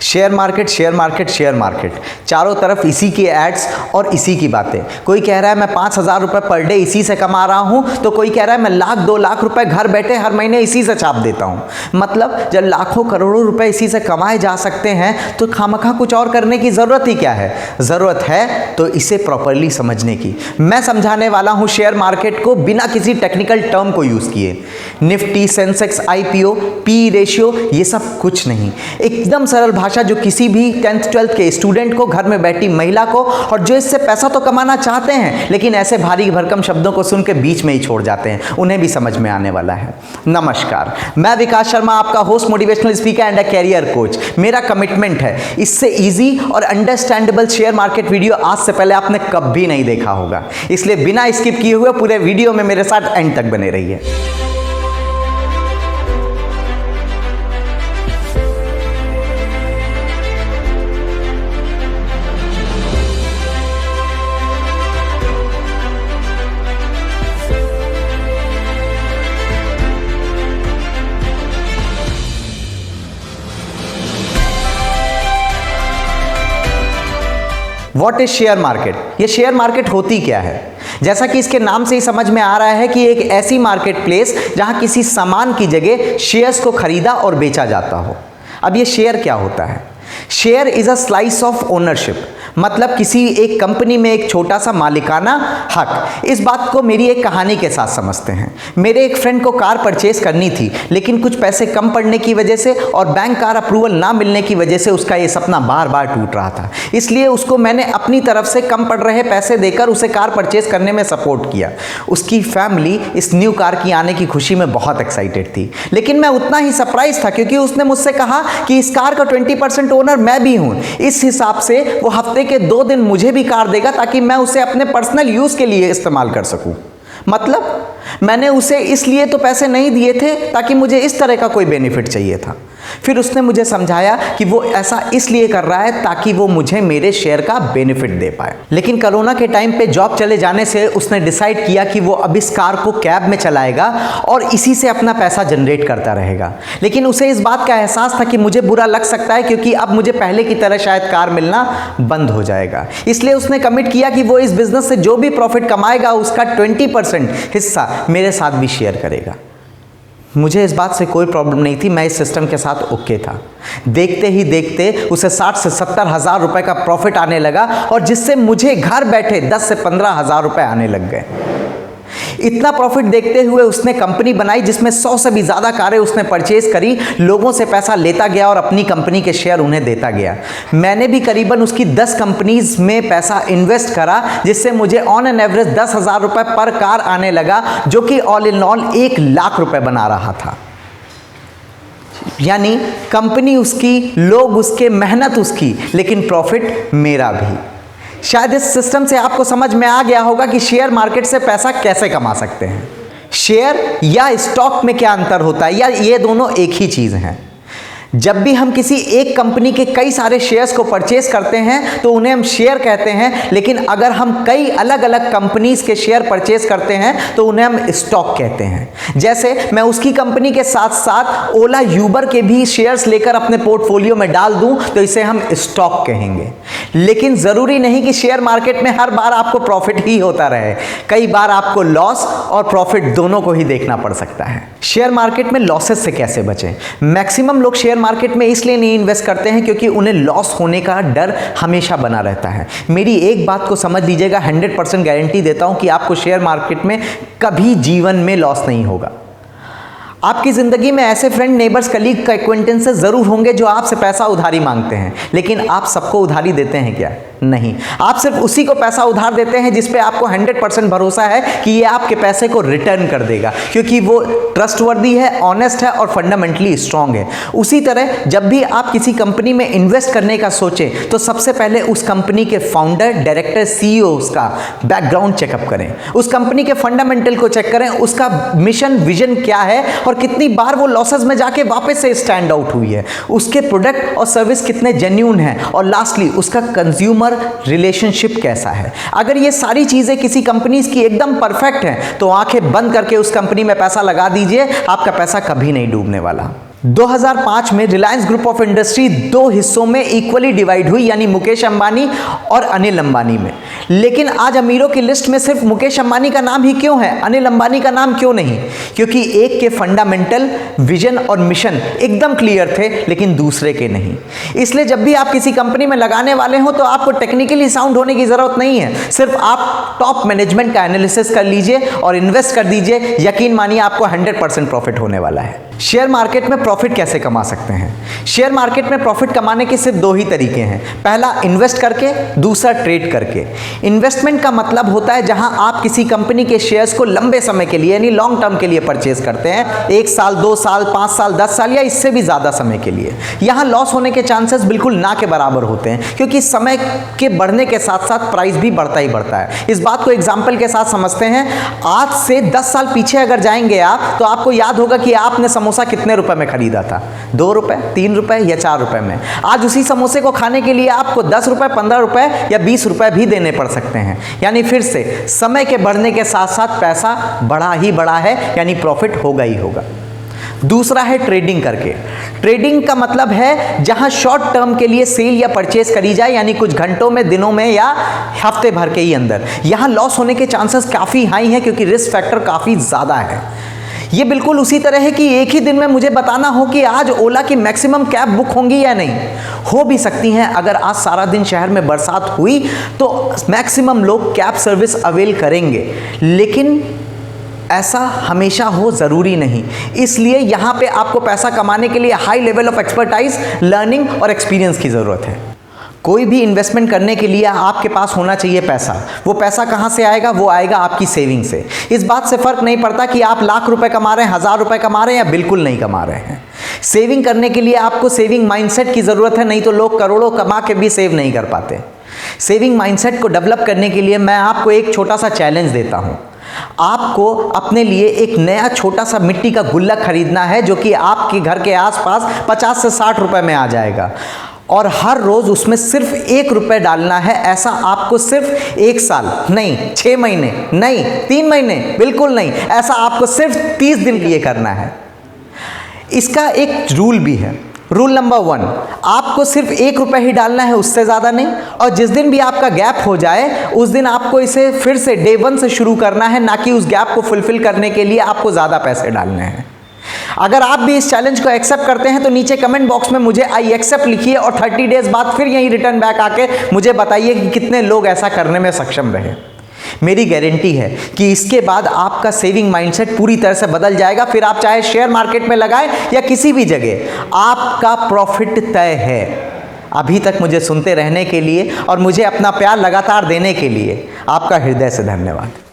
Share market, share market, share market, चारों तरफ इसी की एड्स और इसी की बातें। कोई कह रहा है मैं 5,000 रुपये पर डे इसी से कमा रहा हूँ, तो कोई कह रहा है मैं 1,00,000-2 लाख रुपए घर बैठे हर महीने इसी से छाप देता हूँ। मतलब जब लाखों करोड़ों रुपए इसी से कमाए जा सकते हैं तो खामखा कुछ और करने की ज़रूरत ही क्या है। ज़रूरत है तो इसे प्रॉपरली समझने की। मैं समझाने वाला हूँ शेयर मार्केट को बिना किसी टेक्निकल टर्म को यूज़ किए। Nifty, Sensex, IPO, PE ratio, ये सब कुछ नहीं। एकदम सरल भाषा जो किसी भी 10th 12th के स्टूडेंट को, घर में बैठी महिला को, और जो इससे पैसा तो कमाना चाहते हैं लेकिन ऐसे भारी भरकम शब्दों को सुन के बीच में ही छोड़ जाते हैं, उन्हें भी समझ में आने वाला है। नमस्कार, मैं विकास शर्मा, आपका host, motivational speaker and a career coach. मेरा कमिटमेंट है इससे इजी और अंडरस्टैंडेबल शेयर मार्केट वीडियो आज से पहले आपने कभी नहीं देखा होगा, इसलिए बिना स्किप किए हुए पूरे वीडियो में मेरे साथ एंड तक बने रहिए। What is share market? ये शेयर मार्केट होती क्या है? जैसा कि इसके नाम से ही समझ में आ रहा है कि एक ऐसी मार्केट प्लेस जहां किसी सामान की जगह शेयर्स को खरीदा और बेचा जाता हो। अब ये शेयर क्या होता है? Share is a slice of ownership, मतलब किसी एक कंपनी में एक छोटा सा मालिकाना हक। इस बात को मेरी एक कहानी के साथ समझते हैं। मेरे एक फ्रेंड को कार परचेज करनी थी, लेकिन कुछ पैसे कम पड़ने की वजह से और बैंक कार अप्रूवल ना मिलने की वजह से उसका ये सपना बार बार टूट रहा था। इसलिए उसको मैंने अपनी तरफ से कम पड़ रहे पैसे देकर उसे कार परचेज करने में सपोर्ट किया। उसकी फैमिली इस न्यू कार की आने की खुशी में बहुत एक्साइटेड थी, लेकिन मैं उतना ही सरप्राइज था क्योंकि उसने मुझसे कहा कि इस कार का 20% ओनर मैं भी हूं। इस हिसाब से वो हफ्ते के 2 दिन मुझे भी कार देगा ताकि मैं उसे अपने पर्सनल यूज के लिए इस्तेमाल कर सकूं। मतलब मैंने उसे इसलिए तो पैसे नहीं दिए थे ताकि मुझे इस तरह का कोई बेनिफिट चाहिए था। फिर उसने मुझे समझाया कि वो ऐसा इसलिए कर रहा है ताकि वो मुझे मेरे शेयर का बेनिफिट दे पाए। लेकिन कोरोना के टाइम पे जॉब चले जाने से उसने डिसाइड किया कि वो अब इस कार को कैब में चलाएगा और इसी से अपना पैसा जनरेट करता रहेगा। लेकिन उसे इस बात का एहसास था कि मुझे बुरा लग सकता है क्योंकि अब मुझे पहले की तरह शायद कार मिलना बंद हो जाएगा। इसलिए उसने कमिट किया कि वो इस बिजनेस से जो भी प्रॉफिट कमाएगा उसका 20% हिस्सा मेरे साथ भी शेयर करेगा। मुझे इस बात से कोई प्रॉब्लम नहीं थी, मैं इस सिस्टम के साथ ओके था। देखते ही देखते उसे 60 से 70 हज़ार रुपये का प्रॉफिट आने लगा और जिससे मुझे घर बैठे 10 से 15 हज़ार रुपये आने लग गए। इतना प्रॉफिट देखते हुए उसने कंपनी बनाई जिसमें 100 से भी ज़्यादा कारें उसने परचेज करी, लोगों से पैसा लेता गया और अपनी कंपनी के शेयर उन्हें देता गया। मैंने भी करीबन उसकी 10 कंपनीज में पैसा इन्वेस्ट करा जिससे मुझे ऑन एन एवरेज 10,000 रुपये पर कार आने लगा, जो कि ऑल इन ऑल 1 लाख रुपए बना रहा था। यानी कंपनी उसकी, लोग उसके, मेहनत उसकी, लेकिन प्रॉफिट मेरा भी। शायद इस सिस्टम से आपको समझ में आ गया होगा कि शेयर मार्केट से पैसा कैसे कमा सकते हैं। शेयर या स्टॉक में क्या अंतर होता है, या ये दोनों एक ही चीज़ हैं। जब भी हम किसी एक कंपनी के कई सारे शेयर्स को परचेज करते हैं तो उन्हें हम शेयर कहते हैं, लेकिन अगर हम कई अलग अलग कंपनीज के शेयर परचेज करते हैं तो उन्हें हम स्टॉक कहते हैं। जैसे मैं उसकी कंपनी के साथ साथ ओला, यूबर के भी शेयर्स लेकर अपने पोर्टफोलियो में डाल दूं तो इसे हम स्टॉक कहेंगे। लेकिन ज़रूरी नहीं कि शेयर मार्केट में हर बार आपको प्रॉफिट ही होता रहे, कई बार आपको लॉस और प्रॉफिट दोनों को ही देखना पड़ सकता है। शेयर मार्केट में लॉसेस से कैसे बचें? मैक्सिमम लोग शेयर मार्केट में इसलिए नहीं इन्वेस्ट करते हैं क्योंकि उन्हें लॉस होने का डर हमेशा बना रहता है। मेरी एक बात को समझ लीजिएगा, 100% गारंटी देता हूं कि आपको शेयर मार्केट में कभी जीवन में लॉस नहीं होगा। आपकी ज़िंदगी में ऐसे फ्रेंड, नेबर्स, कलीग, एक्वेंटेंसेस ज़रूर होंगे जो आपसे पैसा उधारी मांगते हैं, लेकिन आप सबको उधारी देते हैं क्या? नहीं। आप सिर्फ उसी को पैसा उधार देते हैं जिस पे आपको 100% भरोसा है कि ये आपके पैसे को रिटर्न कर देगा, क्योंकि वो ट्रस्टवर्दी है, ऑनेस्ट है और फंडामेंटली स्ट्रांग है। उसी तरह जब भी आप किसी कंपनी में इन्वेस्ट करने का सोचें तो सबसे पहले उस कंपनी के फाउंडर, डायरेक्टर, सीईओ का बैकग्राउंड चेकअप करें, उस कंपनी के फंडामेंटल को चेक करें, उसका मिशन, विजन क्या है और कितनी बार वो लॉसेस में जाके वापस से स्टैंड आउट हुई है, उसके प्रोडक्ट और सर्विस कितने जेन्युइन हैं, और लास्टली उसका कंज्यूमर रिलेशनशिप कैसा है। अगर ये सारी चीजें किसी कंपनी की एकदम परफेक्ट हैं तो आंखें बंद करके उस कंपनी में पैसा लगा दीजिए, आपका पैसा कभी नहीं डूबने वाला। 2005 में रिलायंस ग्रुप ऑफ इंडस्ट्री दो हिस्सों में इक्वली डिवाइड हुई, यानी मुकेश अंबानी और अनिल अंबानी में। लेकिन आज अमीरों की लिस्ट में सिर्फ मुकेश अंबानी का नाम ही क्यों है, अनिल अंबानी का नाम क्यों नहीं? क्योंकि एक के फंडामेंटल विजन और मिशन एकदम क्लियर थे, लेकिन दूसरे के नहीं। इसलिए जब भी आप किसी कंपनी में लगाने वाले हो तो आपको टेक्निकली साउंड होने की जरूरत नहीं है, सिर्फ आप टॉप मैनेजमेंट का एनालिसिस कर लीजिए और इन्वेस्ट कर दीजिए। यकीन मानिए आपको 100% प्रॉफिट होने वाला है। शेयर मार्केट में प्रॉफिट कैसे कमा सकते हैं? शेयर मार्केट में प्रॉफिट कमाने के सिर्फ दो ही तरीके हैं, पहला इन्वेस्ट करके, दूसरा ट्रेड करके। इन्वेस्टमेंट का मतलब होता है जहां आप किसी कंपनी के शेयर्स को लंबे समय के लिए यानी लॉन्ग टर्म के लिए परचेज करते हैं, 1 साल, 2 साल, 5 साल, 10 साल या इससे भी ज़्यादा समय के लिए। यहां लॉस होने के चांसेस बिल्कुल ना के बराबर होते हैं, क्योंकि समय के बढ़ने के साथ साथ प्राइस भी बढ़ता ही बढ़ता है। इस बात को एग्जाम्पल के साथ समझते हैं। आज से 10 साल पीछे अगर जाएंगे आप तो आपको याद होगा कि आपने समोसा कितने रुपए में खरीदा था, 2 रुपए, 3 रुपए या 4 रुपए में। आज उसी समोसे को खाने के लिए आपको 10 रुपए, 15 रुपए या 20 रुपए भी देने पड़ सकते हैं। यानी फिर से समय के बढ़ने के साथ साथ पैसा बढ़ा ही बढ़ा है, यानी प्रॉफिट होगा ही होगा। दूसरा है ट्रेडिंग करके। ट्रेडिंग का मतलब है जहां शॉर्ट टर्म के लिए सेल या परचेज करी जाए, यानी कुछ घंटों में, दिनों में या हफ्ते भर के ही अंदर। यहां लॉस होने के चांसेस काफी हाई हैं, क्योंकि रिस्क फैक्टर काफी ज्यादा है। ये बिल्कुल उसी तरह है कि एक ही दिन में मुझे बताना हो कि आज ओला की मैक्सिमम कैब बुक होंगी या नहीं। हो भी सकती हैं, अगर आज सारा दिन शहर में बरसात हुई तो मैक्सिमम लोग कैब सर्विस अवेल करेंगे, लेकिन ऐसा हमेशा हो ज़रूरी नहीं। इसलिए यहाँ पे आपको पैसा कमाने के लिए high level of expertise, learning और एक्सपीरियंस की ज़रूरत है। कोई भी इन्वेस्टमेंट करने के लिए आपके पास होना चाहिए पैसा। वो पैसा कहाँ से आएगा? वो आएगा आपकी सेविंग से। इस बात से फ़र्क नहीं पड़ता कि आप लाख रुपए कमा रहे हैं, 1000 रुपए कमा रहे हैं या बिल्कुल नहीं कमा रहे हैं। सेविंग करने के लिए आपको सेविंग माइंडसेट की ज़रूरत है, नहीं तो लोग करोड़ों कमा के भी सेव नहीं कर पाते। सेविंग माइंडसेट को डेवलप करने के लिए मैं आपको एक छोटा सा चैलेंज देता हूँ। आपको अपने लिए एक नया छोटा सा मिट्टी का गुल्लक खरीदना है, जो कि आपके घर के आसपास 50 से 60 रुपए में आ जाएगा, और हर रोज उसमें सिर्फ 1 रुपए डालना है। ऐसा आपको सिर्फ 1 साल नहीं, 6 महीने नहीं, 3 महीने बिल्कुल नहीं, ऐसा आपको सिर्फ 30 दिन के लिए करना है। इसका एक रूल भी है। रूल नंबर 1, आपको सिर्फ 1 रुपए ही डालना है, उससे ज़्यादा नहीं। और जिस दिन भी आपका गैप हो जाए उस दिन आपको इसे फिर से डे 1 से शुरू करना है, ना कि उस गैप को फुलफिल करने के लिए आपको ज़्यादा पैसे डालने हैं। अगर आप भी इस चैलेंज को एक्सेप्ट करते हैं तो नीचे कमेंट बॉक्स में मुझे आई एक्सेप्ट लिखिए, और 30 डेज बाद फिर यहीं रिटर्न बैक आके मुझे बताइए कि कितने लोग ऐसा करने में सक्षम रहे। मेरी गारंटी है कि इसके बाद आपका सेविंग माइंडसेट पूरी तरह से बदल जाएगा। फिर आप चाहे शेयर मार्केट में लगाएं या किसी भी जगह, आपका प्रॉफिट तय है। अभी तक मुझे सुनते रहने के लिए और मुझे अपना प्यार लगातार देने के लिए आपका हृदय से धन्यवाद।